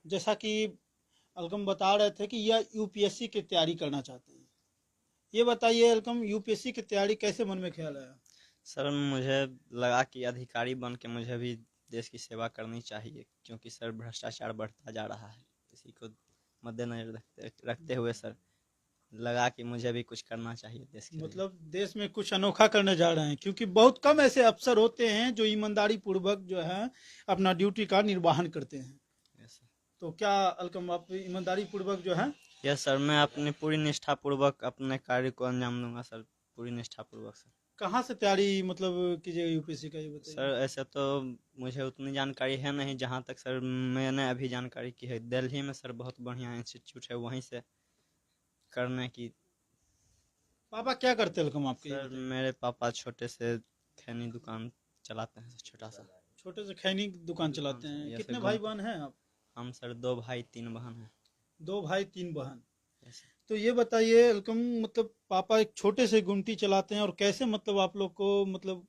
जैसा कि अलकम बता रहे थे कि यह यूपीएससी की तैयारी करना चाहते हैं। ये बताइए अलकम, यूपीएससी की तैयारी कैसे मन में ख्याल आया? सर मुझे लगा कि अधिकारी बन के मुझे भी देश की सेवा करनी चाहिए, क्योंकि सर भ्रष्टाचार बढ़ता जा रहा है। इसी को मद्देनजर रखते रखते हुए सर लगा कि मुझे भी कुछ करना चाहिए देश के लिए। मतलब देश में कुछ अनोखा करने जा रहे हैं, क्योंकि बहुत कम ऐसे अफसर होते हैं जो ईमानदारी पूर्वक जो है अपना ड्यूटी का निर्वहन करते हैं। Yes sir. तो क्या अलकम आप ईमानदारी पूर्वक जो है? यस सर, मैं अपनी पूरी निष्ठापूर्वक अपने कार्य को अंजाम दूंगा सर, पूरी निष्ठापूर्वक सर। कहाँ से तैयारी मतलब कीजिएगा यूपीएससी का, ये बताइए। सर ऐसे तो मुझे उतनी जानकारी है नहीं, जहाँ तक सर मैंने अभी जानकारी की है, दिल्ली में सर बहुत बढ़िया इंस्टीट्यूट है, वहीं से करने की। पापा क्या करते हैं अलकम आपके, ये सर बताइए। मेरे पापा छोटे से खैनी दुकान चलाते हैं, छोटा सा छोटे से खैनी की दुकान दुकान चलाते सर। हैं। जैसे कितने भाई गुमटी। बहन हैं आप? हम सर 2 भाई 3 बहन हैं। दो भाई तीन बहन। ऐसे तो ये बताइए अलकम, मतलब पापा एक छोटे से गुमटी चलाते हैं और कैसे मतलब आप लोग को मतलब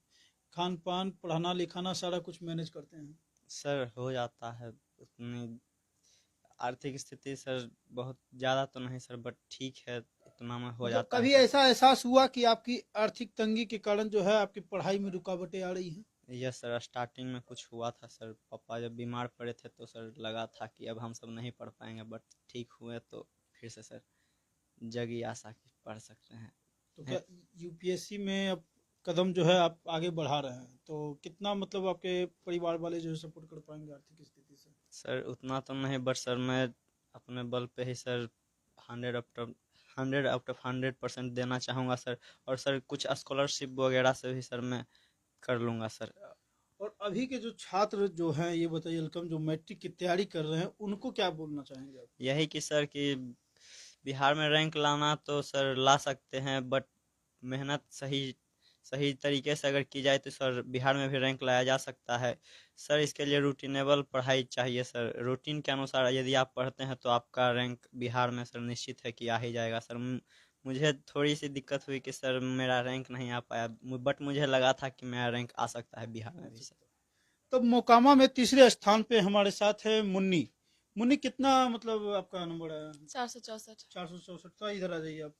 खान पान पढ़ाना लिखाना सारा कुछ मैनेज करते हैं? सर हो जाता है उतनी आर्थिक स्थिति सर, बहुत ज़्यादा तो नहीं सर, बट ठीक है, इतना में हो मतलब जाता है कभी सर। ऐसा एहसास हुआ कि आपकी आर्थिक तंगी के कारण जो है आपकी पढ़ाई में रुकावटें आ रही हैं? यस सर, स्टार्टिंग में कुछ हुआ था सर, पापा जब बीमार पड़े थे तो सर लगा था कि अब हम सब नहीं पढ़ पाएंगे, बट ठीक हुए तो फिर से सर जगी आशा कि पढ़ सकते हैं। तो क्या यूपीएससी में अब कदम जो है आप आगे बढ़ा रहे हैं, तो कितना मतलब आपके परिवार वाले जो है सपोर्ट कर पाएंगे आर्थिक स्थिति से? सर उतना तो नहीं, बट सर मैं अपने बल पे ही सर 100 आउट ऑफ 100% देना चाहूँगा सर। और सर कुछ स्कॉलरशिप वगैरह से भी सर मैं कर लूँगा सर। और अभी के जो छात्र जो हैं, ये बताइए अलकम, जो मैट्रिक की तैयारी कर रहे हैं उनको क्या बोलना चाहेंगे आप? यही कि सर कि बिहार में रैंक लाना तो सर ला सकते हैं, बट मेहनत सही सही तरीके से अगर की जाए तो सर बिहार में भी रैंक लाया जा सकता है। सर इसके लिए रूटीनेबल पढ़ाई चाहिए सर, रूटीन के अनुसार यदि आप पढ़ते हैं तो आपका रैंक बिहार में सर निश्चित है कि आ ही जाएगा सर। मुझे थोड़ी सी दिक्कत हुई कि सर मेरा रैंक नहीं आ पाया, बट मुझे लगा था कि मेरा रैंक आ सकता है बिहार में भी सर। तब मोकामा में तीसरे स्थान पे हमारे साथ है मुन्नी। मुन्नी कितना मतलब आपका नंबर आया? 464। 464। तो इधर आ जाइए आप।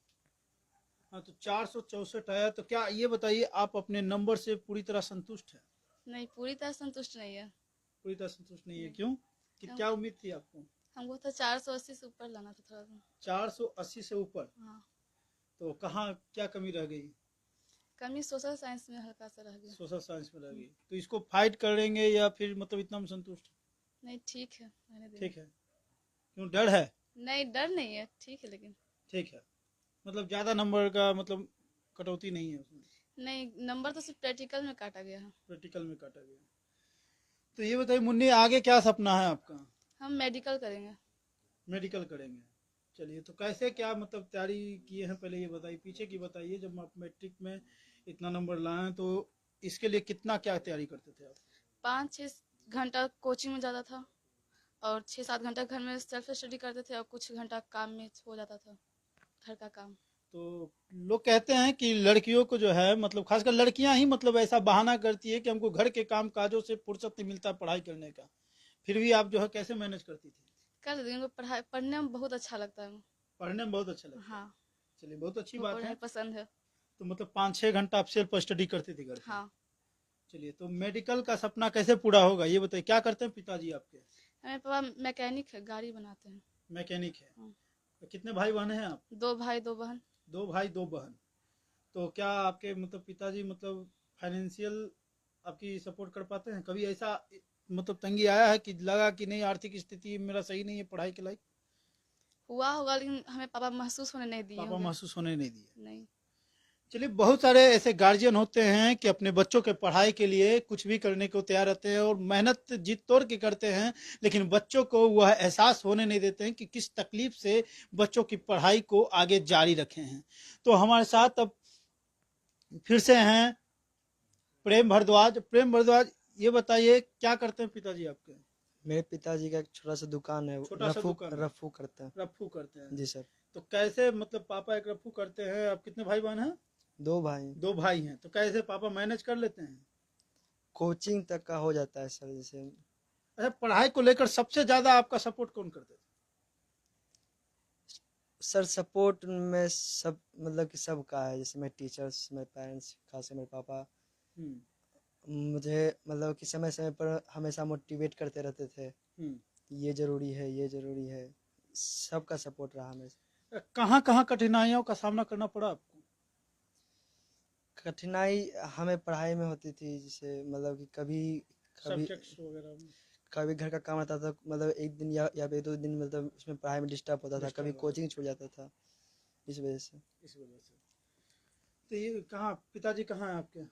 हाँ, तो 464 आया। तो क्या ये बताइए, आप अपने नंबर से पूरी तरह संतुष्ट है? नहीं, पूरी तरह संतुष्ट नहीं है। पूरी तरह संतुष्ट नहीं है, नहीं। क्यों? कि हम क्या उम्मीद थी आपको? हमको तो 480 से ऊपर लाना था थोड़ा सा। 480 से ऊपर? हाँ। तो कहाँ क्या कमी रह गई? कमी सोशल साइंस में हल्का सा रह गया। सोशल साइंस में रह गई। तो इसको फाइट करेंगे या फिर मतलब इतना में संतुष्ट? नहीं, ठीक है, रहने देंगे। ठीक है। क्यों, डर है? नहीं, डर नहीं है, ठीक है लेकिन। ठीक है। मतलब ज्यादा नंबर का मतलब कटौती नहीं है उसमें? नहीं, नंबर तो सिर्फ प्रैक्टिकल में काटा गया है। प्रैक्टिकल में काटा गया। तो ये बताइए मुन्नी, आगे क्या सपना है आपका? हम मेडिकल करेंगे। मेडिकल करेंगे। चलिए, तो कैसे क्या मतलब तैयारी किए हैं, पहले ये बताइए, पीछे की बताइए। जब आप मैट्रिक में इतना नंबर लाए तो इसके लिए कितना क्या तैयारी करते थे आप? 5-6 घंटा कोचिंग में जाता था, और 6-7 घंटा घर में सेल्फ स्टडी करते थे, और कुछ घंटा काम में हो जाता था, घर का काम। तो लोग कहते हैं कि लड़कियों को जो है मतलब खासकर लड़कियां ही मतलब ऐसा बहाना करती है कि हमको घर के काम काजों से फुर्सत नहीं मिलता पढ़ाई करने का। फिर भी आप जो है कैसे मैनेज करती थी? कर देती हूँ, उनको पढ़ाई पढ़ने में बहुत अच्छा लगता है। पढ़ने में बहुत अच्छा लगता है? हाँ। चलिए, बहुत अच्छी वो बात पढ़ाई है। पसंद है। तो मतलब 5-6 घंटा आप सेल्फ स्टडी करते थे घर पे? हाँ। चलिए, तो मेडिकल का सपना कैसे पूरा होगा, ये बताइए। क्या करते हैं पिताजी आपके? मेरे पापा मैकेनिक है, गाड़ी बनाते हैं। मैकेनिक है। हाँ। तो कितने भाई बहन हैं आप? 2 भाई 2 बहन। 2 भाई 2 बहन। तो क्या आपके मतलब पिताजी मतलब फाइनेंशियल आपकी सपोर्ट कर पाते हैं? कभी ऐसा मतलब तंगी आया है कि लगा कि नहीं आर्थिक स्थिति मेरा सही नहीं है पढ़ाई के लायक? हुआ होगा, लेकिन हमें पापा महसूस होने नहीं दिए पापा होंगे। महसूस होने नहीं दिए? नहीं। चलिए, बहुत सारे ऐसे गार्जियन होते हैं कि अपने बच्चों के पढ़ाई के लिए कुछ भी करने को तैयार रहते हैं और मेहनत जीत तोड़ के करते हैं, लेकिन बच्चों को वह एहसास होने नहीं देते हैं कि किस तकलीफ से बच्चों की पढ़ाई को आगे जारी रखे हैं। तो हमारे साथ अब फिर से हैं प्रेम भारद्वाज। प्रेम भारद्वाज, ये बताइए क्या करते हैं पिताजी आपके? मेरे पिताजी का एक छोटा सा दुकान है, छोटा सा रफू दुकान है? रफू करता है। रफ्फू करते हैं? जी सर। तो कैसे मतलब पापा एक रफ्फू करते हैं, आप कितने भाई बहन हैं? 2 भाई। 2 भाई हैं। तो कैसे पापा मैनेज कर लेते हैं? कोचिंग तक का हो जाता है सर, जैसे अच्छा, पढ़ाई को लेकर सबसे ज्यादा आपका सपोर्ट कौन करते थे? सर सपोर्ट में सब मतलब कि सबका है, जैसे मेरे टीचर्स, मेरे पेरेंट्स, खास कर मेरे पापा हम्म, मुझे मतलब कि समय समय पर हमेशा मोटिवेट करते रहते थे हम्म। कि ये ज़रूरी है, ये ज़रूरी है। सबका सपोर्ट रहा हमेशा। कहाँ कहाँ कठिनाइयों का सामना करना पड़ा आपको? कठिनाई हमें पढ़ाई में होती थी, जैसे मतलब कि कभी कभी सब्जेक्ट्स वगैरह में कभी घर का काम रहता था, मतलब एक दिन या फिर 2 दिन मतलब उसमें पढ़ाई में डिस्टर्ब होता था, डिस्टर्ब कभी होता कोचिंग छूट जाता था इस वजह से। इस वजह से। तो ये कहाँ पिताजी कहाँ हैं आपके?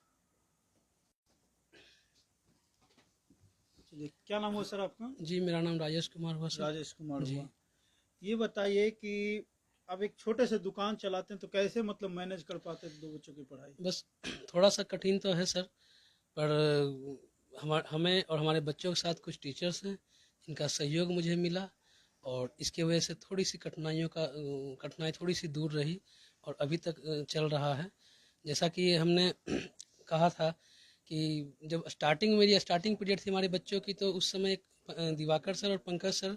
चलिए, क्या नाम हुआ सर आपका? जी मेरा नाम राजेश कुमार हुआ सर। राजेश कुमार जी हुआ। ये बताइए कि आप एक छोटे से दुकान चलाते हैं तो कैसे मतलब मैनेज कर पाते हैं दो बच्चों की पढ़ाई? बस थोड़ा सा कठिन तो है सर, पर हमें और हमारे बच्चों के साथ कुछ टीचर्स हैं, इनका सहयोग मुझे मिला और इसकी वजह से थोड़ी सी कठिनाई थोड़ी सी दूर रही और अभी तक चल रहा है। जैसा कि हमने कहा था कि जब मेरी स्टार्टिंग पीरियड थी हमारे बच्चों की, तो उस समय दिवाकर सर और पंकज सर,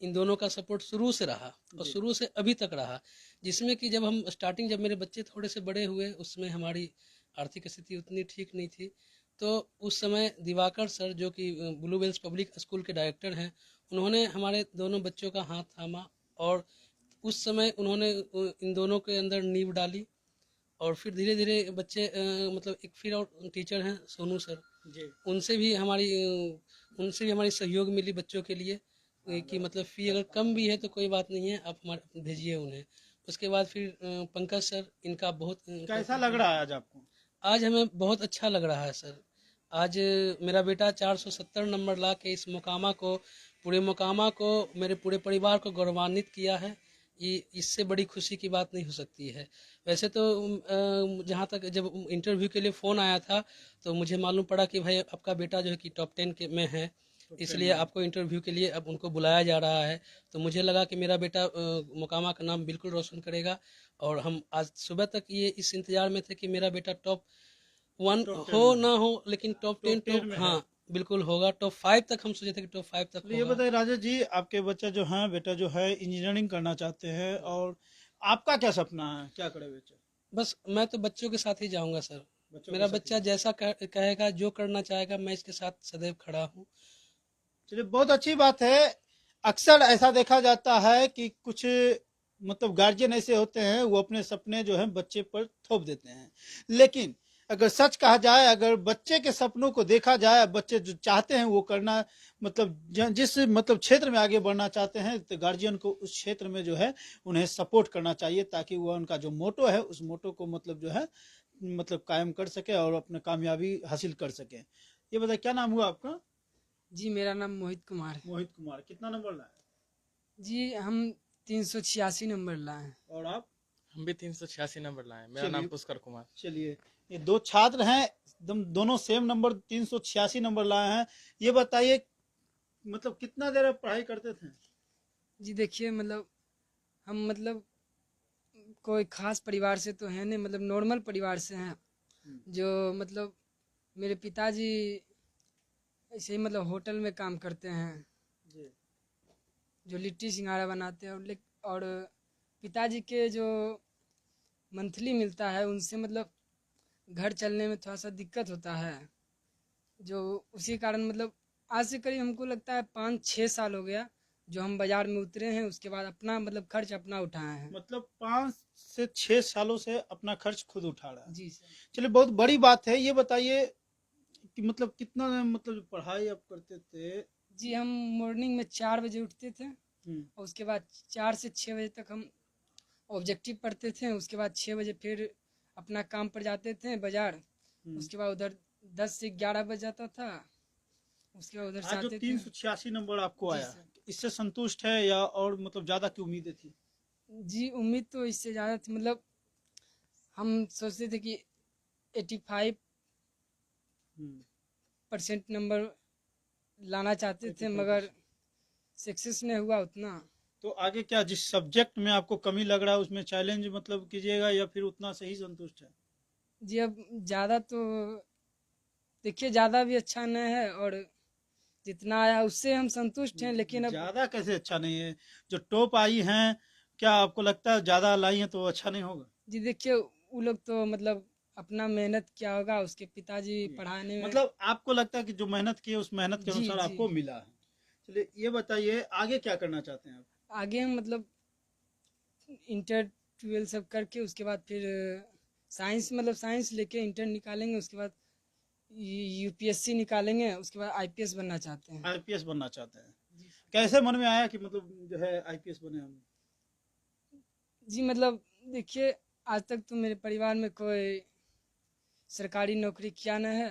इन दोनों का सपोर्ट शुरू से रहा और जी। शुरू से अभी तक रहा। जिसमें कि जब मेरे बच्चे थोड़े से बड़े हुए, उसमें हमारी आर्थिक स्थिति उतनी ठीक नहीं थी, तो उस समय दिवाकर सर जो कि ब्लू वेल्स पब्लिक स्कूल के डायरेक्टर हैं, उन्होंने हमारे दोनों बच्चों का हाथ थामा और उस समय उन्होंने इन दोनों के अंदर नींव डाली और फिर धीरे धीरे बच्चे मतलब एक फिर और टीचर हैं सोनू सर, जी। उनसे भी हमारी सहयोग मिली बच्चों के लिए कि मतलब फ़ी अगर कम भी है तो कोई बात नहीं है, आप हमारे भेजिए उन्हें। उसके बाद फिर पंकज सर, इनका बहुत कैसा लग रहा है आज आपको? आज हमें बहुत अच्छा लग रहा है सर। आज मेरा बेटा 470 नंबर ला के इस पूरे मुकामा को, मेरे पूरे परिवार को गौरवान्वित किया है। ये इससे बड़ी खुशी की बात नहीं हो सकती है। वैसे तो जहाँ तक जब इंटरव्यू के लिए फ़ोन आया था तो मुझे मालूम पड़ा कि भाई आपका बेटा जो है कि टॉप 10 के में है, इसलिए आपको इंटरव्यू के लिए अब उनको बुलाया जा रहा है। तो मुझे लगा कि मेरा बेटा मुकामा का नाम बिल्कुल रोशन करेगा और हम आज सुबह तक ये इस इंतज़ार में थे कि मेरा बेटा टॉप 1 टॉप हो 10 में ना हो, लेकिन टॉप 10 टॉप तो 10 में है। हाँ बिल्कुल होगा। टॉप 5 तक हम सोचे थे कि टॉप 5 तक तो ये होगा। बताइए राजेश जी, आपके बच्चा जो है बेटा जो है इंजीनियरिंग करना चाहते हैं, और आपका क्या सपना है, क्या करे बेटा? बस मैं तो बच्चों के साथ ही जाऊंगा सर। बच्चों के मेरा साथ बच्चा ही। जैसा कहेगा, जो करना चाहेगा, मैं इसके साथ सदैव खड़ा हूँ। चलिए, बहुत अच्छी बात है। अक्सर ऐसा देखा जाता है कि कुछ मतलब गार्जियन ऐसे होते हैं, वो अपने सपने जो है बच्चे पर थोप देते हैं। लेकिन अगर सच कहा जाए, अगर बच्चे के सपनों को देखा जाए, बच्चे जो चाहते हैं वो करना, मतलब जिस मतलब क्षेत्र में आगे बढ़ना चाहते हैं, तो गार्जियन को उस क्षेत्र में जो है उन्हें सपोर्ट करना चाहिए, ताकि वह उनका जो मोटो है उस मोटो को मतलब जो है मतलब कायम कर सके और अपने कामयाबी हासिल कर सके। ये बताइए, क्या नाम हुआ आपका? जी मेरा नाम मोहित कुमार है। मोहित कुमार। कितना नंबर लाए? जी हम 386 नंबर लाए हैं। और आप? हम भी 386 नंबर लाए। मेरा नाम चलिए, पुष्कर कुमार। चलिए, ये दो छात्र हैं, एकदम दोनों सेम नंबर 386 नंबर लाए हैं। ये बताइए, मतलब कितना देर आप पढ़ाई करते थे? जी देखिए मतलब हम मतलब कोई खास परिवार से तो है नहीं, मतलब नॉर्मल परिवार से हैं। जो मतलब मेरे पिताजी ऐसे ही मतलब होटल में काम करते हैं, जी। जो लिट्टी सिंघाड़ा बनाते हैं, और पिताजी के जो मंथली मिलता है उनसे मतलब घर चलने में थोड़ा सा दिक्कत होता है, जो उसी कारण मतलब आज से करीब हमको लगता है 5-6 साल हो गया जो हम बाजार में उतरे हैं। उसके बाद अपना मतलब खर्च अपना उठाए हैं। मतलब 5 से 6 सालों से अपना खर्च खुद उठा रहा है। जी सर। चलिए, बहुत बड़ी बात है। ये बताइए कि मतलब कितना मतलब पढ़ाई आप करते थे? जी हम मॉर्निंग में 4 बजे उठते थे हम्म, और उसके बाद 4 से 6 बजे तक हम ऑब्जेक्टिव पढ़ते थे। उसके बाद 6 बजे फिर अपना काम पर जाते थे बाजार। हम्म। उसके बाद उधर 10 से 11 बज जाता था। उसके बाद उधर से आज जो आते थे। 386 नंबर आपको जी आया, सर। इससे संतुष्ट है या और मतलब ज्यादा की उम्मीदें थी? जी उम्मीद तो इससे ज़्यादा थी, मतलब हम सोचते थे कि 85% हम्म, नंबर लाना चाहते थे, 85%। मगर सक्सेस नहीं हुआ उतना। तो आगे क्या, जिस सब्जेक्ट में आपको कमी लग रहा है उसमें चैलेंज मतलब कीजिएगा या फिर उतना से ही संतुष्ट है? जी अब ज़्यादा तो देखिए ज़्यादा भी अच्छा नहीं है और जितना आया उससे हम संतुष्ट हैं, लेकिन अब ज्यादा कैसे अच्छा नहीं है? जो टॉप आई हैं, क्या आपको लगता है ज्यादा लाई हैं तो अच्छा नहीं होगा? जी देखिए, वो लोग तो मतलब अपना मेहनत क्या होगा, उसके पिताजी पढ़ाने में। मतलब आपको लगता है कि जो मेहनत की है उस मेहनत के जी अनुसार जी आपको मिला है। चलिए ये बताइए आगे क्या करना चाहते हैं आप? आगे हम मतलब इंटर 12 सब करके उसके बाद फिर साइंस, मतलब साइंस लेके इंटर निकालेंगे, उसके बाद यूपीएससी निकालेंगे, उसके बाद आईपीएस बनना चाहते हैं। आईपीएस बनना चाहते हैं? कैसे मन में आया कि मतलब जो है आईपीएस बने हम? जी मतलब देखिए, आज तक तो मेरे परिवार में कोई सरकारी नौकरी किया न है,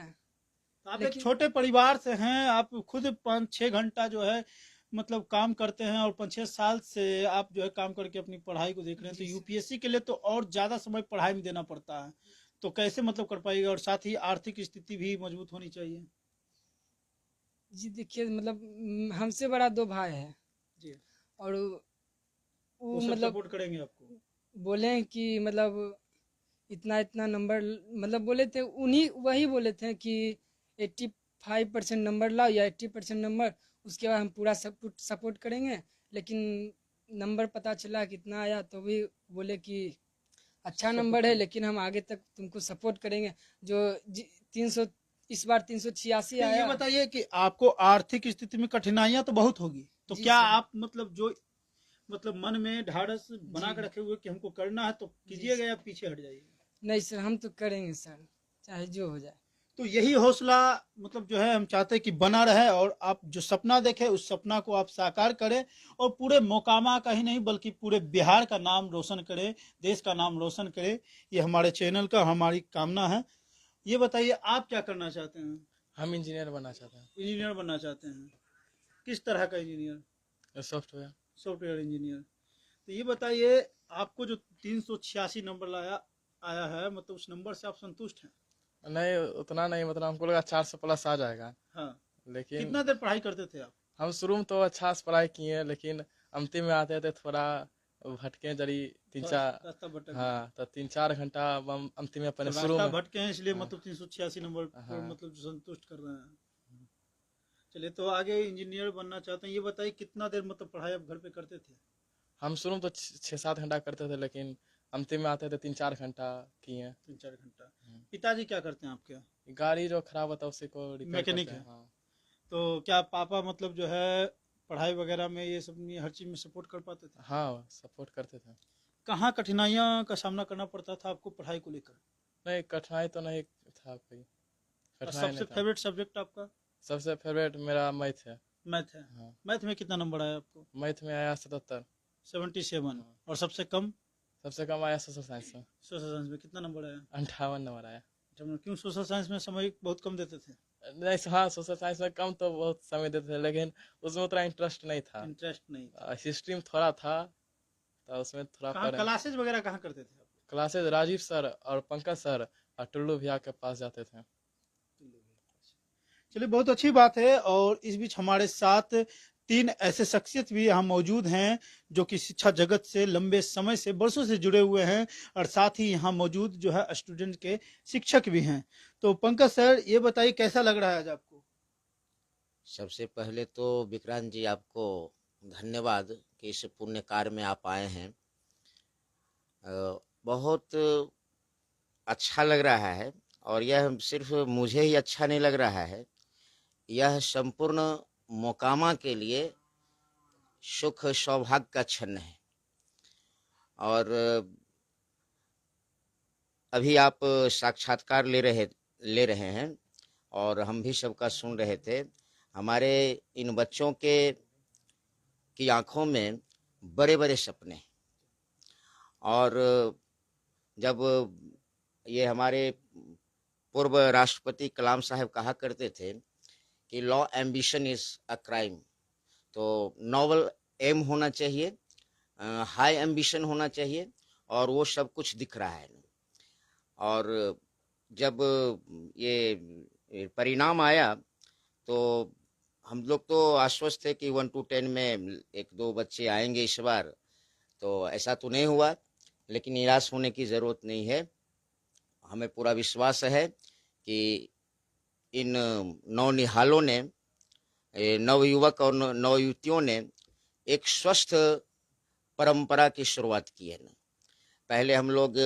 तो आप एक लेकिन छोटे परिवार से हैं, आप खुद 5-6 घंटा जो है मतलब काम करते हैं और 5-6 साल से आप जो है काम करके अपनी पढ़ाई को देख रहे हैं, तो जी सर। यूपीएससी के लिए तो और ज्यादा समय पढ़ाई में देना पड़ता है, तो कैसे मतलब कर पाएगा? और साथ ही आर्थिक स्थिति भी मजबूत होनी चाहिए। जी देखिए, मतलब हमसे बड़ा 2 भाई है, जी, और वो वो सब मतलब सपोर्ट करेंगे आपको? बोले हैं कि मतलब इतना इतना नंबर, मतलब बोले थे उन्हीं, वही बोले थे कि 85% नंबर लाओ या 80% नंबर, उसके बाद हम पूरा सपोर्ट सपोर्ट करेंगे। लेकिन नंबर पता चला कितना आया, तो भी बोले कि अच्छा सपोर्ट नंबर है, करेंगे। लेकिन हम आगे तक तुमको सपोर्ट करेंगे। जो 300, इस बार 386 तो ये आया। बताइए कि आपको आर्थिक स्थिति में कठिनाइयां तो बहुत होगी, तो जी क्या सर। आप मतलब जो मतलब मन में ढाढ़स बना जी के रखे हुए कि हमको करना है तो जी कीजिएगा सर। या पीछे हट जाइएगा? नहीं सर, हम तो करेंगे सर, चाहे जो हो जाए। तो यही हौसला मतलब जो है हम चाहते हैं कि बना रहे, और आप जो सपना देखे उस सपना को आप साकार करें, और पूरे मोकामा का ही नहीं बल्कि पूरे बिहार का नाम रोशन करे, देश का नाम रोशन करे। ये हमारे चैनल का हमारी कामना है। ये बताइए आप क्या करना चाहते हैं? हम इंजीनियर बनना चाहते हैं। इंजीनियर बनना चाहते हैं? किस तरह का इंजीनियर? सॉफ्टवेयर। Software engineer. तो ये बताइए आपको जो 386 नंबर लाया आया है, मतलब उस नंबर से आप संतुष्ट हैं? नहीं, उतना नहीं, मतलब हमको लगा 400 प्लस आ जाएगा, हाँ। लेकिन कितना देर पढ़ाई करते थे आप? हम शुरू में तो अच्छा से पढ़ाई किए, लेकिन अंतिम में आते थे थोड़ा भटके जरी तीन थोड़ा चार। रास्ता भटक गए? हाँ, तो 3-4 घंटा हम अंतिम में तो अपने शुरू रास्ता में। भटके हैं इसलिए हाँ। मतलब 386 नंबर पर हाँ। मतलब जो संतुष्ट कर रहे हैं। चलिए, तो आगे इंजीनियर बनना चाहते हैं। ये बताइए कितना देर मतलब पढ़ाई आप घर पे करते थे? हम शुरू में तो 6-7 घंटा करते थे, लेकिन अंतिम में आते थे 3-4 घंटा किए। 3-4 घंटा। पिताजी क्या करते हैं आपके? गाड़ी जो खराब होता है उसी को रिपेयर मैकेनिक करते है? हैं। हाँ। तो क्या पापा मतलब जो है पढ़ाई वगैरह में ये सब में हर चीज में सपोर्ट कर पाते थे? हाँ, सपोर्ट करते थे। कहाँ कठिनाइयाँ का सामना करना पड़ता था आपको पढ़ाई को लेकर? नहीं, कठिनाई तो नहीं था कोई। और कठिनाई सबसे नहीं था। फेवरेट सब्जेक्ट आपका? सबसे फेवरेट मेरा मैथ है। मैथ है? हाँ। मैथ में कितना नंबर आया आपको? मैथ में आया 77। 77। हाँ। और सबसे कम? सबसे कम आया सोशल साइंस में। सोशल साइंस में कितना नंबर आया? 58 नंबर आया। क्यों सोशल साइंस में समय बहुत कम देते थे? नहीं, हाँ, सोशल साइंस में कम तो बहुत समय देते थे, लेकिन उसमें उतना इंटरेस्ट नहीं था। इंटरेस्ट नहीं था? हिस्ट्री में थोड़ा था, तो उसमें थोड़ा कहाँ पढ़े। क्लासेज वगैरह कहाँ करते थे आप? क्लासेज राजीव सर और पंकज सर और टुल्लू भैया के पास जाते थे। चलिए, बहुत अच्छी बात है। और इस बीच हमारे साथ 3 ऐसे शख्सियत भी यहाँ मौजूद हैं जो कि शिक्षा जगत से लंबे समय से वर्षों से जुड़े हुए हैं, और साथ ही यहाँ मौजूद जो है स्टूडेंट के शिक्षक भी हैं। तो पंकज सर, ये बताइए कैसा लग रहा है आज आपको? सबसे पहले तो विक्रांत जी आपको धन्यवाद कि इस पुण्य कार्य में आप आए हैं। बहुत अच्छा लग रहा है, और यह सिर्फ मुझे ही अच्छा नहीं लग रहा है, यह संपूर्ण मोकामा के लिए सुख सौभाग्य का क्षण है। और अभी आप साक्षात्कार ले रहे हैं, और हम भी सबका सुन रहे थे। हमारे इन बच्चों की आंखों में बड़े बड़े सपने, और जब ये हमारे पूर्व राष्ट्रपति कलाम साहब कहा करते थे कि law ambition is a crime, तो नोबल एम होना चाहिए, हाई एम्बिशन होना चाहिए, और वो सब कुछ दिख रहा है। और जब ये परिणाम आया तो हम लोग तो आश्वस्त थे कि 1 to 10 में 1-2 बच्चे आएंगे इस बार, तो ऐसा तो नहीं हुआ। लेकिन निराश होने की ज़रूरत नहीं है। हमें पूरा विश्वास है कि इन नौनिहालों ने नवयुवक और नवयुवतियों ने एक स्वस्थ परंपरा की शुरुआत की है ना। पहले हम लोग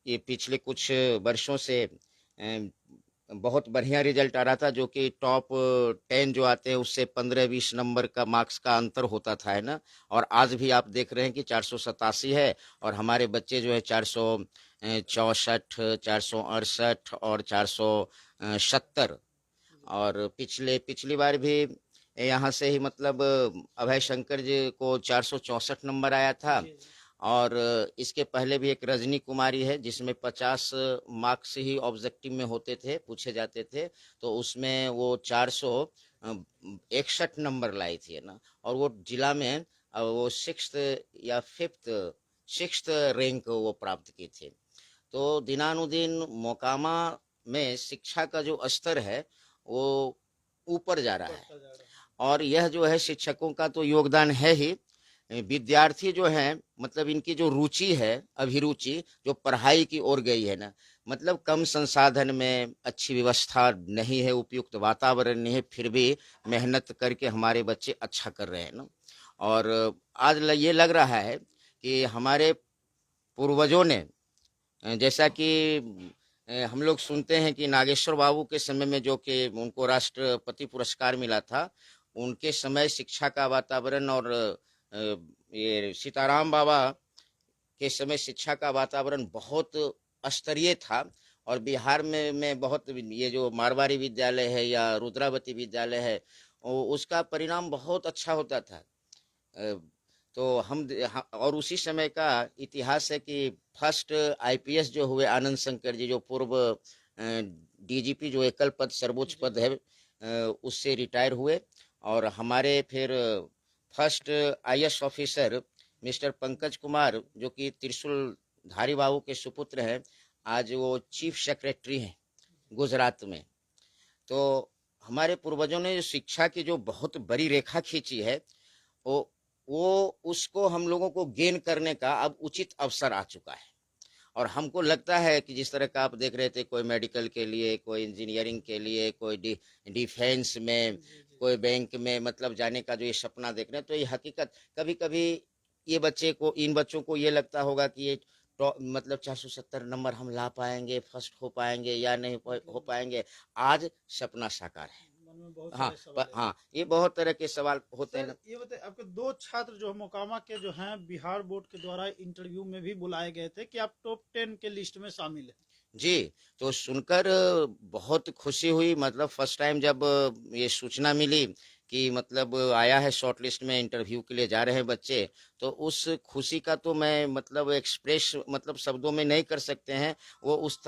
ये पिछले कुछ वर्षों से बहुत बढ़िया रिजल्ट आ रहा था, जो कि टॉप 10 जो आते हैं उससे 15-20 नंबर का मार्क्स का अंतर होता था, है ना। और आज भी आप देख रहे हैं कि 487 है और हमारे बच्चे जो है 464, 468 और 470। और पिछली बार भी यहाँ से ही मतलब अभय शंकर जी को 464 नंबर आया था। और इसके पहले भी एक रजनी कुमारी है जिसमें 50 मार्क्स ही ऑब्जेक्टिव में होते थे, पूछे जाते थे, तो उसमें वो 461 नंबर लाई थी, है ना। और वो जिला में वो 6th या 5th रैंक वो प्राप्त की थी। तो दिनानुदिन मोकामा में शिक्षा का जो स्तर है वो ऊपर जा रहा है। और यह जो है शिक्षकों का तो योगदान है ही, विद्यार्थी जो हैं मतलब इनकी जो रुचि है, अभिरुचि जो पढ़ाई की ओर गई है ना, मतलब कम संसाधन में अच्छी व्यवस्था नहीं है, उपयुक्त वातावरण नहीं है, फिर भी मेहनत करके हमारे बच्चे अच्छा कर रहे हैं ना। और आज ये लग रहा है कि हमारे पूर्वजों ने जैसा कि हम लोग सुनते हैं कि नागेश्वर बाबू के समय में जो कि उनको राष्ट्रपति पुरस्कार मिला था, उनके समय शिक्षा का वातावरण और ये सीताराम बाबा के समय शिक्षा का वातावरण बहुत स्तरीय था। और बिहार में बहुत ये जो मारवाड़ी विद्यालय है या रुद्रावती विद्यालय है उसका परिणाम बहुत अच्छा होता था। तो और उसी समय का इतिहास है कि फर्स्ट आईपीएस जो हुए आनंद शंकर जी, जो पूर्व डीजीपी जो एकल पद सर्वोच्च पद है उससे रिटायर हुए। और हमारे फिर first IAS officer mister Pankaj Kumar जो कि त्रिशूल धारी बाबू के सुपुत्र हैं, आज वो चीफ सेक्रेटरी हैं गुजरात में। तो हमारे पूर्वजों ने शिक्षा की जो बहुत बड़ी रेखा खींची है वो उसको हम लोगों को गेन करने का अब उचित अवसर आ चुका है। और हमको लगता है कि जिस तरह का आप देख रहे थे, कोई मेडिकल के लिए, कोई इंजीनियरिंग के लिए, कोई डिफेंस में, कोई बैंक में मतलब जाने का जो ये सपना देख रहे हैं, तो ये हकीकत कभी कभी इन बच्चों को ये लगता होगा कि ये मतलब 470 नंबर हम ला पाएंगे, फर्स्ट हो पाएंगे या नहीं हो पाएंगे। आज सपना साकार है। हाँ, ये बहुत तरह के सवाल होते हैं। ये बताइए, आपके 2 छात्र जो मोकामा के जो हैं बिहार बोर्ड के द्वारा इंटरव्यू में भी बुलाए गए थे कि आप टॉप 10 के लिस्ट में शामिल हैं। जी, तो सुनकर बहुत खुशी हुई। मतलब फर्स्ट टाइम जब ये सूचना मिली कि मतलब आया है शॉर्ट लिस्ट में, इंटरव्यू के लिए जा रहे हैं बच्चे, तो उस खुशी का तो मैं मतलब एक्सप्रेस मतलब शब्दों में नहीं कर सकते हैं। वो उस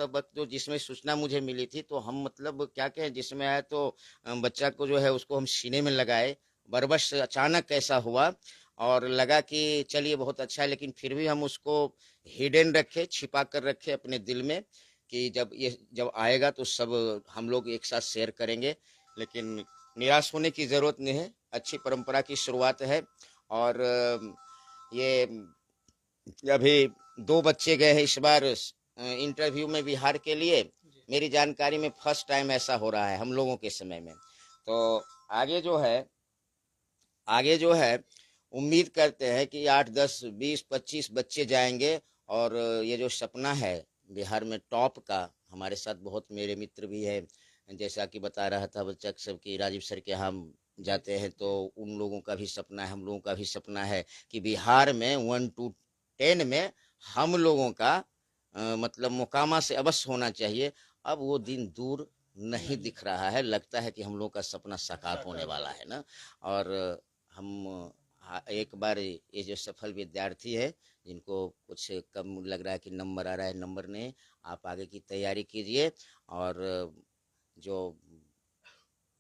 वक्त जो जिसमें सूचना मुझे मिली थी, तो हम मतलब क्या कहें, जिसमें आया तो बच्चा को जो है उसको हम सीने में लगाए। बरबस अचानक ऐसा हुआ और लगा कि चलिए बहुत अच्छा है, लेकिन फिर भी हम उसको हिडन रखे, छिपा कर रखे अपने दिल में कि जब आएगा तो सब हम लोग एक साथ शेयर करेंगे। लेकिन निराश होने की जरूरत नहीं है, अच्छी परंपरा की शुरुआत है। और ये अभी 2 बच्चे गए हैं इस बार इंटरव्यू में बिहार के लिए। मेरी जानकारी में फर्स्ट टाइम ऐसा हो रहा है हम लोगों के समय में। तो आगे जो है उम्मीद करते हैं कि 8, 10, 20, 25 बच्चे जाएंगे। और ये जो सपना है बिहार में टॉप का, हमारे साथ बहुत मेरे मित्र भी है, जैसा कि बता रहा था बच्चा सब की राजीव सर के हम जाते हैं, तो उन लोगों का भी सपना है, हम लोगों का भी सपना है कि बिहार में 1 to 10 में हम लोगों का मतलब मोकामा से अवश्य होना चाहिए। अब वो दिन दूर नहीं दिख रहा है, लगता है कि हम लोगों का सपना साकार होने वाला है ना। और हम एक बार ये जो सफल विद्यार्थी है जिनको कुछ कम लग रहा है कि नंबर आ रहा है, नंबर नहीं, आप आगे की तैयारी कीजिए। और जो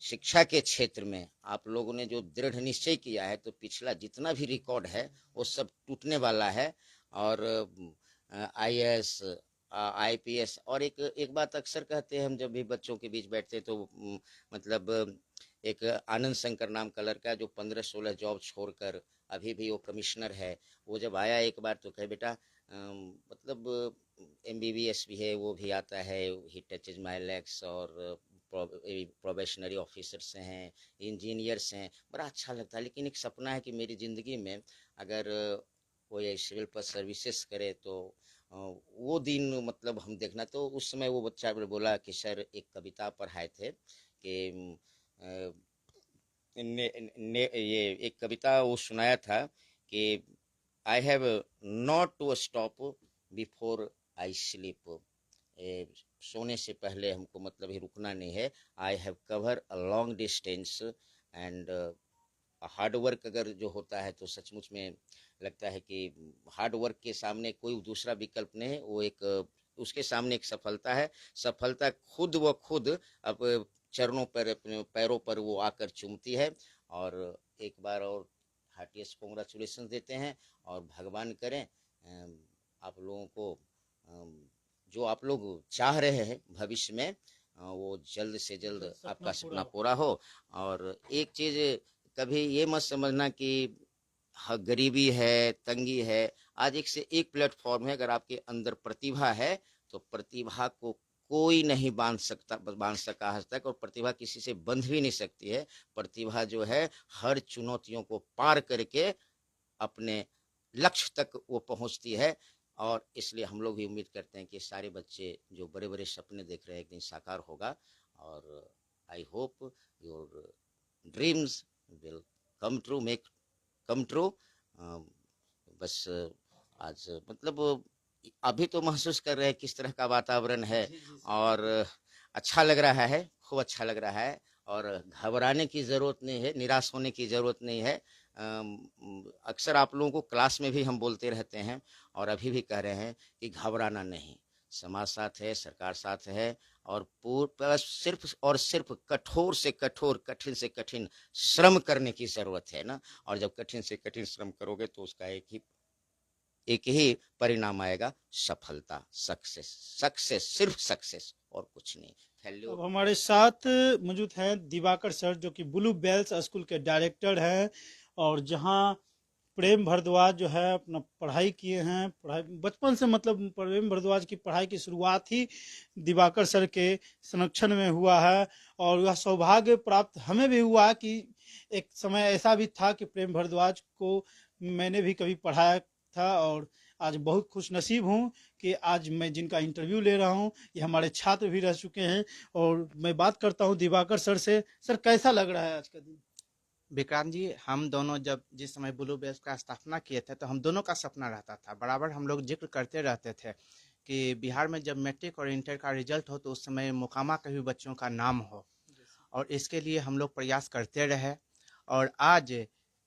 शिक्षा के क्षेत्र में आप लोगों ने जो दृढ़ निश्चय किया है, तो पिछला जितना भी रिकॉर्ड है वो सब टूटने वाला है। और आईएएस, आईपीएस, और एक बात अक्सर कहते हैं हम जब भी बच्चों के बीच बैठते हैं, तो मतलब एक आनंद शंकर नाम का लड़का जो 15-16 जॉब छोड़कर अभी भी वो कमिश्नर है, वो जब आया एक बार तो कहे बेटा मतलब एमबीबीएस भी है, वो भी आता है, ही टचेज माय लेग्स, और प्रोबेशनरी ऑफिसर्स हैं, इंजीनियर्स हैं, बड़ा अच्छा लगता है। लेकिन एक सपना है कि मेरी ज़िंदगी में अगर कोई सिविल पर सर्विसेज करे तो वो दिन मतलब हम देखना। तो उस समय वो बच्चा बोला कि सर एक कविता पढ़ाए थे कि ये एक कविता वो सुनाया था कि I have not to stop before I sleep. सोने से पहले हमको मतलब ही रुकना नहीं है। I have cover a long distance and hard work अगर जो होता है तो सचमुच में लगता है कि हार्ड वर्क के सामने कोई दूसरा विकल्प नहीं है। वो एक उसके सामने एक सफलता है। सफलता खुद व खुद अब चरणों पर अपने पैरों पर वो आकर चूमती है। और एक बार और हार्टिएस्ट कॉन्ग्रेचुलेशन देते हैं और भगवान करें आप लोगों को जो आप लोग चाह रहे हैं भविष्य में वो जल्द से जल्द आपका सपना पूरा हो। और एक चीज़ कभी ये मत समझना कि गरीबी है, तंगी है। आज एक से एक प्लेटफॉर्म है। अगर आपके अंदर प्रतिभा है तो प्रतिभा को कोई नहीं बांध सका आज तक, और प्रतिभा किसी से बंध भी नहीं सकती है। प्रतिभा जो है हर चुनौतियों को पार करके अपने लक्ष्य तक वो पहुंचती है। और इसलिए हम लोग भी उम्मीद करते हैं कि सारे बच्चे जो बड़े बड़े सपने देख रहे हैं एक दिन साकार होगा। और I hope your dreams will come true. बस आज मतलब अभी तो महसूस कर रहे हैं किस तरह का वातावरण है। और अच्छा लग रहा है, खूब अच्छा लग रहा है। और घबराने की ज़रूरत नहीं है, निराश होने की ज़रूरत नहीं है। अक्सर आप लोगों को क्लास में भी हम बोलते रहते हैं और अभी भी कह रहे हैं कि घबराना नहीं। समाज साथ है, सरकार साथ है, और सिर्फ और सिर्फ कठोर से कठोर, कठिन से कठिन श्रम करने की ज़रूरत है ना। और जब कठिन से कठिन श्रम करोगे तो उसका एक ही परिणाम आएगा, सफलता, सक्सेस, सिर्फ सक्सेस और कुछ नहीं। हेलो। अब हमारे साथ मौजूद हैं दिवाकर सर, जो कि ब्लू बेल्स स्कूल के डायरेक्टर हैं, और जहां प्रेम भारद्वाज जो है अपना पढ़ाई किए हैं। पढ़ाई बचपन से, मतलब प्रेम भारद्वाज की पढ़ाई की शुरुआत ही दिवाकर सर के संरक्षण में हुआ है। और यह सौभाग्य प्राप्त हमें भी हुआ कि एक समय ऐसा भी था कि प्रेम भारद्वाज को मैंने भी कभी पढ़ाया था। और आज बहुत खुश नसीब हूँ कि आज मैं जिनका इंटरव्यू ले रहा हूँ ये हमारे छात्र भी रह चुके हैं। और मैं बात करता हूँ दिवाकर सर से। सर, कैसा लग रहा है आज का दिन? विक्रांत जी, हम दोनों जब जिस समय ब्लू बेल्स का स्थापना किए थे तो हम दोनों का सपना रहता था, बराबर हम लोग जिक्र करते रहते थे कि बिहार में जब मैट्रिक और इंटर का रिजल्ट हो तो उस समय मोकामा के भी बच्चों का नाम हो, और इसके लिए हम लोग प्रयास करते रहे। और आज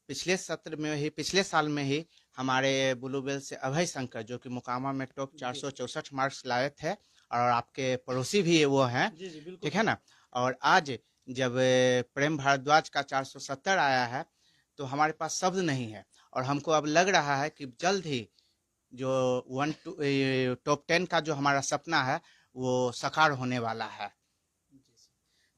पिछले साल में ही हमारे ब्लू बेल्स से अभय शंकर, जो कि मोकामा में टॉप 464 मार्क्स लाए थे, और आपके पड़ोसी भी वो हैं, जी जी बिल्कुल। ठीक है ना। और आज जब प्रेम भारद्वाज का 470 आया है तो हमारे पास शब्द नहीं है। और हमको अब लग रहा है कि जल्द ही जो टॉप 10 का जो हमारा सपना है वो साकार होने वाला है।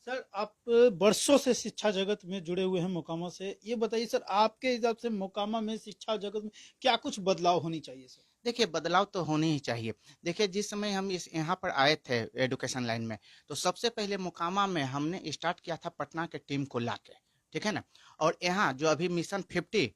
सर, आप वर्षों से शिक्षा जगत में जुड़े हुए हैं मोकामा से। ये बताइए सर, आपके हिसाब से मोकामा में शिक्षा जगत में क्या कुछ बदलाव होनी चाहिए सर? देखिए, बदलाव तो होने ही चाहिए। देखिए, जिस समय हम यहाँ पर आए थे एजुकेशन लाइन में, तो सबसे पहले मोकामा में हमने स्टार्ट किया था पटना के टीम को लाके, ठीक है ना। और यहाँ जो अभी मिशन 50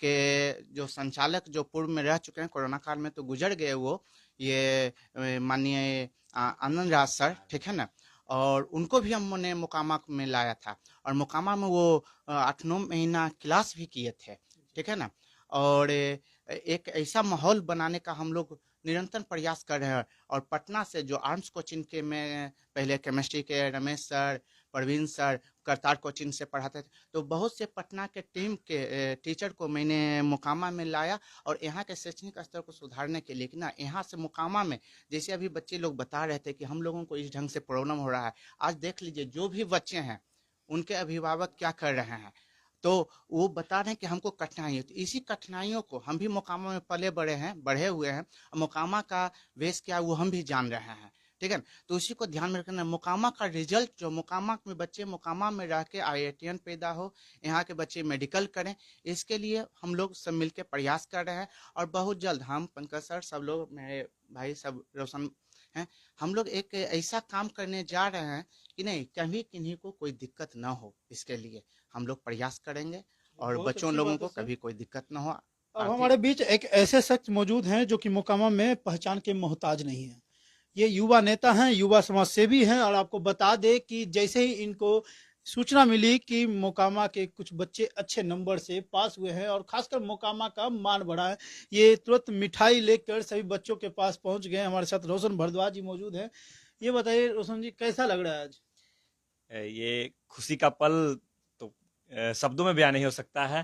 के जो संचालक जो पूर्व में रह चुके हैं, कोरोना काल में तो गुजर गए वो, ये माननीय आनंद राज सर, ठीक है ना। और उनको भी हमने मोकामा में लाया था, और मोकामा में वो 8-9 महीना क्लास भी किए थे, ठीक है ना। और एक ऐसा माहौल बनाने का हम लोग निरंतर प्रयास कर रहे हैं। और पटना से जो आर्म्स कोचिंग के में पहले केमिस्ट्री के Ramesh sir, Praveen sir, Kartar coaching से पढ़ाते थे, तो बहुत से पटना के टीम के टीचर को मैंने मोकामा में लाया, और यहाँ के शैक्षणिक स्तर को सुधारने के लिए कि ना, यहाँ से मोकामा में जैसे अभी बच्चे लोग बता रहे थे कि हम लोगों को इस ढंग से प्रॉब्लम हो रहा है। आज देख लीजिए, जो भी बच्चे हैं उनके अभिभावक क्या कर रहे हैं, तो वो बता रहे हैं कि हमको कठिनाई है। तो इसी कठिनाइयों को हम भी मोकामा में पले बढ़े हुए हैं, मोकामा का वेश क्या वो हम भी जान रहे हैं, ठीक है। तो उसी को ध्यान में रखना। मोकामा का रिजल्ट, जो मोकामा में बच्चे मोकामा में रह के IITian पैदा हो, यहाँ के बच्चे मेडिकल करें, इसके लिए हम लोग सब मिलकर प्रयास कर रहे हैं। और बहुत जल्द हम पंकज सर, सब लोग, मेरे भाई सब, रोशन हैं। हम लोग एक ऐसा काम करने जा रहे हैं कि नहीं कभी किन्हीं को कोई दिक्कत ना हो, इसके लिए हम लोग प्रयास करेंगे और बहुत बच्चों अच्छी लोगों बात है को सर। कभी कोई दिक्कत ना हो। अब आर्थिक हमारे बीच एक ऐसे शख्स मौजूद हैं जो कि मोकामा में पहचान के मोहताज नहीं है। ये युवा नेता हैं, युवा समाज सेवी हैं और आपको बता दें कि जैसे ही इनको सूचना मिली कि मोकामा के कुछ बच्चे अच्छे नंबर से पास हुए हैं और खासकर मोकामा का मान बढ़ा है, ये तुरंत मिठाई लेकर सभी बच्चों के पास पहुंच गए। हमारे साथ रोशन भारद्वाज जी मौजूद हैं। ये बताइए रोशन जी, कैसा लग रहा है आज? ये खुशी का पल तो शब्दों में बयान नहीं हो सकता है।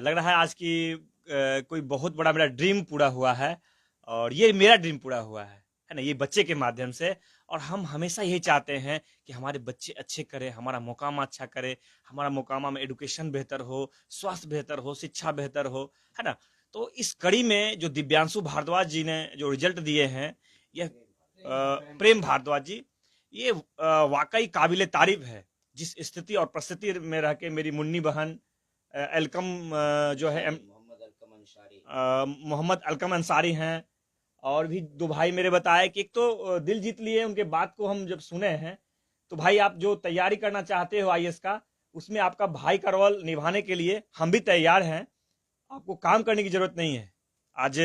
लग रहा है आज की कोई बहुत बड़ा मेरा ड्रीम पूरा हुआ है और ये मेरा ड्रीम पूरा हुआ है ना, ये बच्चे के माध्यम से। और हम हमेशा यही चाहते हैं कि हमारे बच्चे अच्छे करें, हमारा मोकामा अच्छा करे, हमारा मोकामा में एडुकेशन बेहतर हो, स्वास्थ्य बेहतर हो, शिक्षा बेहतर हो, है ना। तो इस कड़ी में जो दिव्यांशु भारद्वाज जी ने जो रिजल्ट दिए हैं, यह प्रेम भारद्वाज जी, ये वाकई काबिले तारीफ है। जिस स्थिति और परिस्थिति में रह के मेरी मुन्नी बहन अलकम जो है मोहम्मद अलकम अंसारी हैं, और भी दो भाई मेरे बताए कि एक तो दिल जीत लिए। उनके बात को हम जब सुने हैं तो भाई आप जो तैयारी करना चाहते हो आईएएस का, उसमें आपका भाई का रोल निभाने के लिए हम भी तैयार हैं, आपको काम करने की जरूरत नहीं है। आज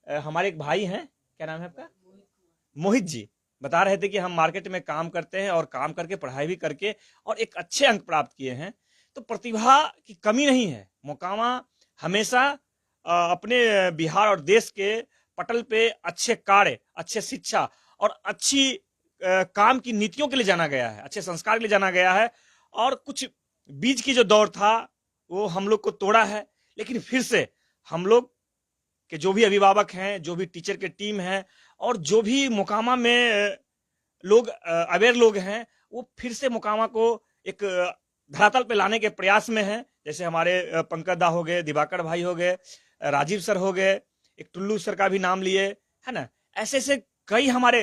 हमारे एक भाई हैं, क्या नाम है आपका? मोहित जी बता रहे थे कि हम मार्केट में काम करते हैं और काम करके पढ़ाई भी करके और एक अच्छे अंक प्राप्त किए हैं। तो प्रतिभा की कमी नहीं है। मोकामा हमेशा अपने बिहार और देश के पटल पे अच्छे कार्य, अच्छे शिक्षा और अच्छी काम की नीतियों के लिए जाना गया है, अच्छे संस्कार के लिए जाना गया है। और कुछ बीच की जो दौर था वो हम लोग को तोड़ा है, लेकिन फिर से हम लोग के जो भी अभिभावक हैं, जो भी टीचर के टीम है और जो भी मोकामा में लोग अवेयर लोग हैं, वो फिर से मोकामा को एक धरातल पे लाने के प्रयास में हैं। जैसे हमारे पंकज दा हो गए, दिवाकर भाई हो गए, राजीव सर हो गए, एक टुल्लू सर का भी नाम लिए, है ना। ऐसे ऐसे कई हमारे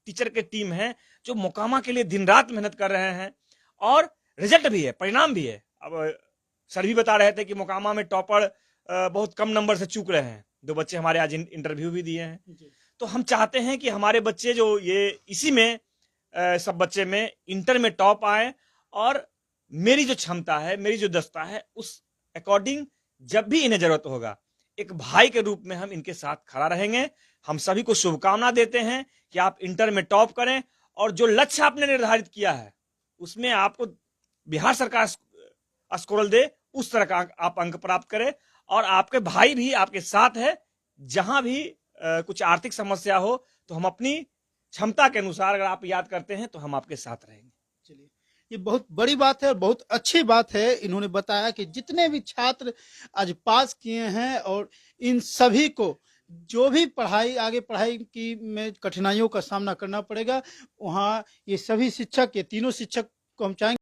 टीचर के टीम हैं जो मोकामा के लिए दिन रात मेहनत कर रहे हैं और रिजल्ट भी है, परिणाम भी है। अब सर भी बता रहे थे कि मोकामा में टॉपर बहुत कम नंबर से चूक रहे हैं। दो बच्चे हमारे आज इंटरव्यू भी दिए हैं। तो हम चाहते हैं कि हमारे बच्चे जो ये इसी में सब बच्चे में इंटर में टॉप आए और मेरी जो क्षमता है, मेरी जो दस्ता है, उस अकॉर्डिंग जब भी इन्हें जरूरत होगा एक भाई के रूप में हम इनके साथ खड़ा रहेंगे। हम सभी को शुभकामना देते हैं कि आप इंटर में टॉप करें और जो लक्ष्य आपने निर्धारित किया है उसमें आपको बिहार सरकार स्कोर दे, उस तरह का आप अंक प्राप्त करें। और आपके भाई भी आपके साथ है। जहां भी कुछ आर्थिक समस्या हो तो हम अपनी क्षमता के अनुसार अगर आप याद करते हैं तो हम आपके साथ रहेंगे। चलिए, ये बहुत बड़ी बात है और बहुत अच्छी बात है। इन्होंने बताया कि जितने भी छात्र आज पास किए हैं और इन सभी को जो भी पढ़ाई आगे पढ़ाई की में कठिनाइयों का सामना करना पड़ेगा, वहाँ ये सभी शिक्षक, ये तीनों शिक्षक को हम चाहेंगे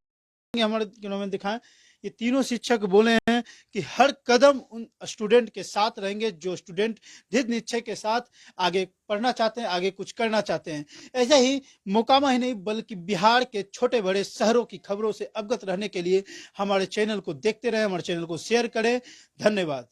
हमारे दिनों में दिखाएं। ये तीनों शिक्षक बोले हैं कि हर कदम उन स्टूडेंट के साथ रहेंगे जो स्टूडेंट दृढ़ निश्चय के साथ आगे पढ़ना चाहते हैं, आगे कुछ करना चाहते हैं। ऐसे ही मोकामा ही नहीं बल्कि बिहार के छोटे बड़े शहरों की खबरों से अवगत रहने के लिए हमारे चैनल को देखते रहें, हमारे चैनल को शेयर करें। धन्यवाद।